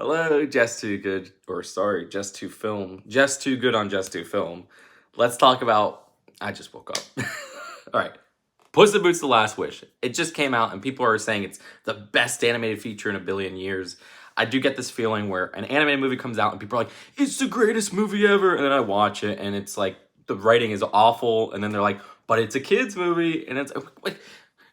Hello, Just Too Good, or sorry, Just Too Film. Just Too Good on Just Too Film. Let's talk about. I just woke up. All right. Puss in Boots: The Last Wish. It just came out, and people are saying it's the best animated feature in a billion years. I do get this feeling where an animated movie comes out, and people are like, it's the greatest movie ever. And then I watch it, and it's like, the writing is awful. And then they're like, but it's a kid's movie. And it's like,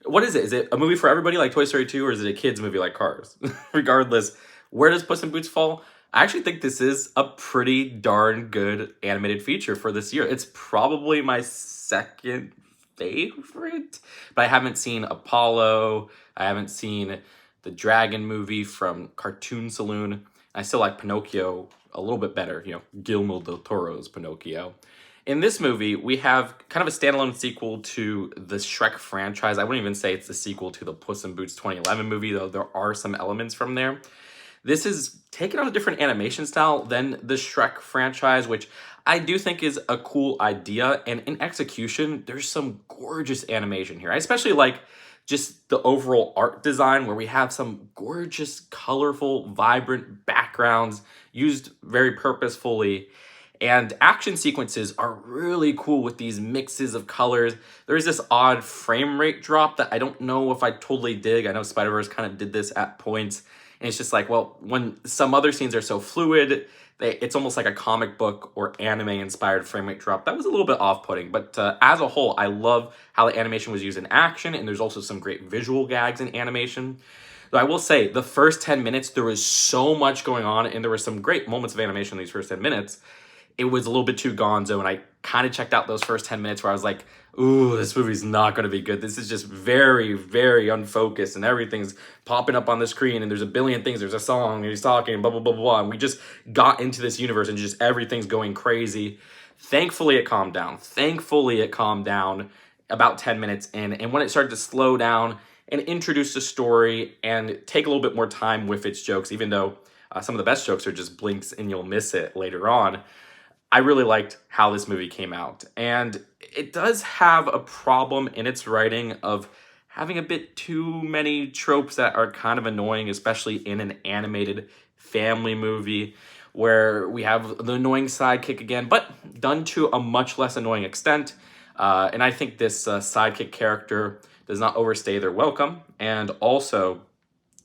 what is it? Is it a movie for everybody like Toy Story 2, or is it a kid's movie like Cars? Regardless, where does Puss in Boots fall? I actually think this is a pretty darn good animated feature for this year. It's probably my second favorite, but I haven't seen Apollo. I haven't seen the Dragon movie from Cartoon Saloon. I still like Pinocchio a little bit better, Guillermo del Toro's Pinocchio. In this movie, we have kind of a standalone sequel to the Shrek franchise. I wouldn't even say it's the sequel to the Puss in Boots 2011 movie, though there are some elements from there. This is taking on a different animation style than the Shrek franchise, which I do think is a cool idea. And in execution, there's some gorgeous animation here. I especially like just the overall art design, where we have some gorgeous, colorful, vibrant backgrounds used very purposefully. And action sequences are really cool with these mixes of colors. There's this odd frame rate drop that I don't know if I totally dig. I know Spider-Verse kind of did this at points. And it's just like, well, when some other scenes are so fluid, it's almost like a comic book or anime inspired frame rate drop. That was a little bit off-putting, but as a whole, I love how the animation was used in action, and there's also some great visual gags in animation. Though I will say, the first 10 minutes, there was so much going on, and there were some great moments of animation in these first 10 minutes. It was a little bit too gonzo, and I kind of checked out those first 10 minutes where I was like, ooh, this movie's not going to be good. This is just very, very unfocused, and everything's popping up on the screen, and there's a billion things. There's a song, and he's talking, blah, blah, blah, blah. And we just got into this universe, and just everything's going crazy. Thankfully, it calmed down. Thankfully, it calmed down about 10 minutes in. And when it started to slow down and introduce the story and take a little bit more time with its jokes, even though some of the best jokes are just blinks and you'll miss it later on, I really liked how this movie came out. And it does have a problem in its writing of having a bit too many tropes that are kind of annoying, especially in an animated family movie where we have the annoying sidekick again, but done to a much less annoying extent. And I think this sidekick character does not overstay their welcome, and also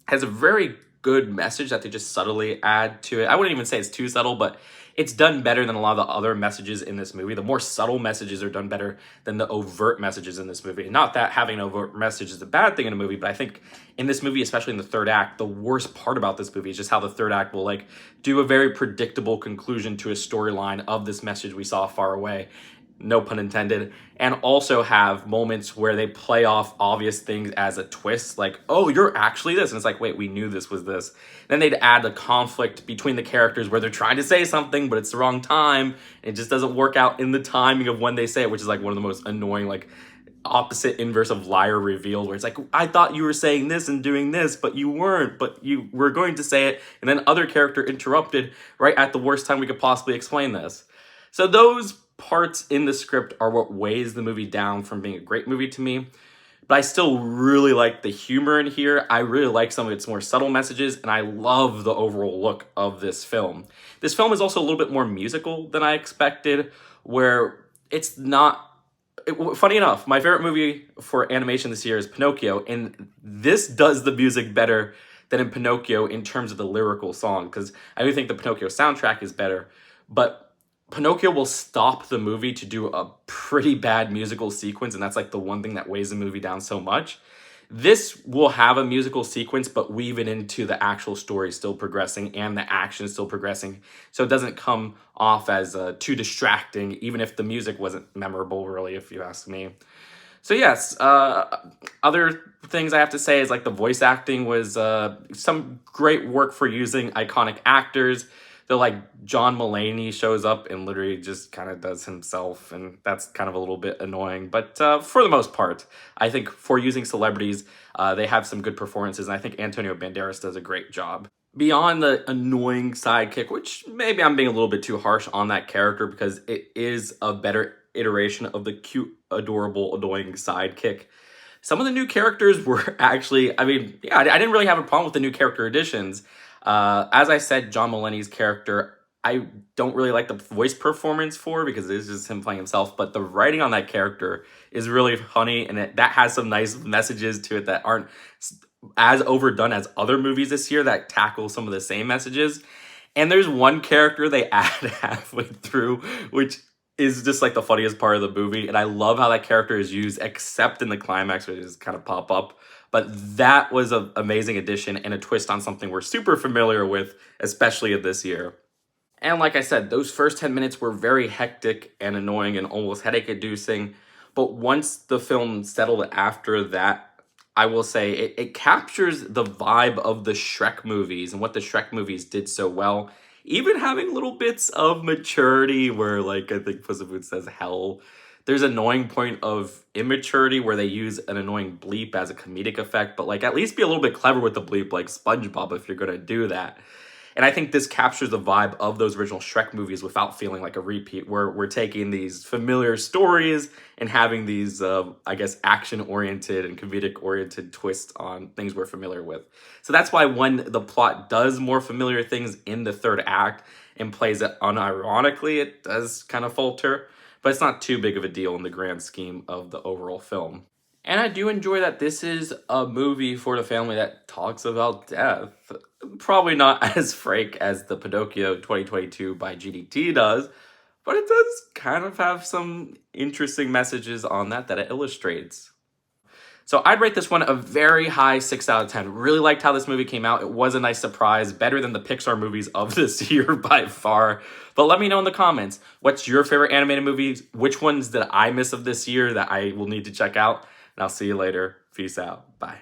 has a very good message that they just subtly add to it. I wouldn't even say it's too subtle, but it's done better than a lot of the other messages in this movie. The more subtle messages are done better than the overt messages in this movie. Not that having an overt message is a bad thing in a movie, but I think in this movie, especially in the third act, the worst part about this movie is just how the third act will do a very predictable conclusion to a storyline of this message we saw far away. No pun intended, and also have moments where they play off obvious things as a twist, like, oh, you're actually this, and it's like, wait, we knew this was this. Then they'd add the conflict between the characters where they're trying to say something, but it's the wrong time, and it just doesn't work out in the timing of when they say it, which is like one of the most annoying, opposite inverse of liar reveal, where it's like, I thought you were saying this and doing this, but you weren't, but you were going to say it, and then other character interrupted right at the worst time we could possibly explain this. So those parts in the script are what weighs the movie down from being a great movie to me. But I still really like the humor in here. I really like some of its more subtle messages, and I love the overall look of this film. This film is also a little bit more musical than I expected, where it's not... Funny enough, my favorite movie for animation this year is Pinocchio, and this does the music better than in Pinocchio in terms of the lyrical song, because I do think the Pinocchio soundtrack is better, but Pinocchio will stop the movie to do a pretty bad musical sequence, and that's the one thing that weighs the movie down so much. This will have a musical sequence, but weave it into the actual story still progressing and the action still progressing, so it doesn't come off as too distracting, even if the music wasn't memorable, really, if you ask me. So yes, other things I have to say is the voice acting was some great work for using iconic actors. So John Mulaney shows up and literally just kind of does himself, and that's kind of a little bit annoying. But for the most part, I think for using celebrities, they have some good performances, and I think Antonio Banderas does a great job. Beyond the annoying sidekick, which maybe I'm being a little bit too harsh on that character because it is a better iteration of the cute, adorable, annoying sidekick. Some of the new characters were actually, I didn't really have a problem with the new character additions. As I said, John Mulaney's character, I don't really like the voice performance for because it's just him playing himself, but the writing on that character is really funny, and that has some nice messages to it that aren't as overdone as other movies this year that tackle some of the same messages. And there's one character they add halfway through, which is just like the funniest part of the movie. And I love how that character is used, except in the climax, which is kind of pop up. But that was an amazing addition and a twist on something we're super familiar with, especially this year. And like I said, those first 10 minutes were very hectic and annoying and almost headache inducing. But once the film settled after that, I will say it captures the vibe of the Shrek movies and what the Shrek movies did so well. Even having little bits of maturity where, like, I think Puss in Boots says hell. There's an annoying point of immaturity where they use an annoying bleep as a comedic effect, but like at least be a little bit clever with the bleep, like SpongeBob, if you're gonna do that. And I think this captures the vibe of those original Shrek movies without feeling like a repeat, where we're taking these familiar stories and having these, I guess, action-oriented and comedic-oriented twists on things we're familiar with. So that's why when the plot does more familiar things in the third act and plays it unironically, it does kind of falter. But it's not too big of a deal in the grand scheme of the overall film. And I do enjoy that this is a movie for the family that talks about death. Probably not as frank as the Pinocchio 2022 by GDT does, but it does kind of have some interesting messages on that it illustrates. So I'd rate this one a very high 6 out of 10. Really liked how this movie came out. It was a nice surprise, better than the Pixar movies of this year by far. But let me know in the comments, what's your favorite animated movies? Which ones did I miss of this year that I will need to check out? And I'll see you later. Peace out. Bye.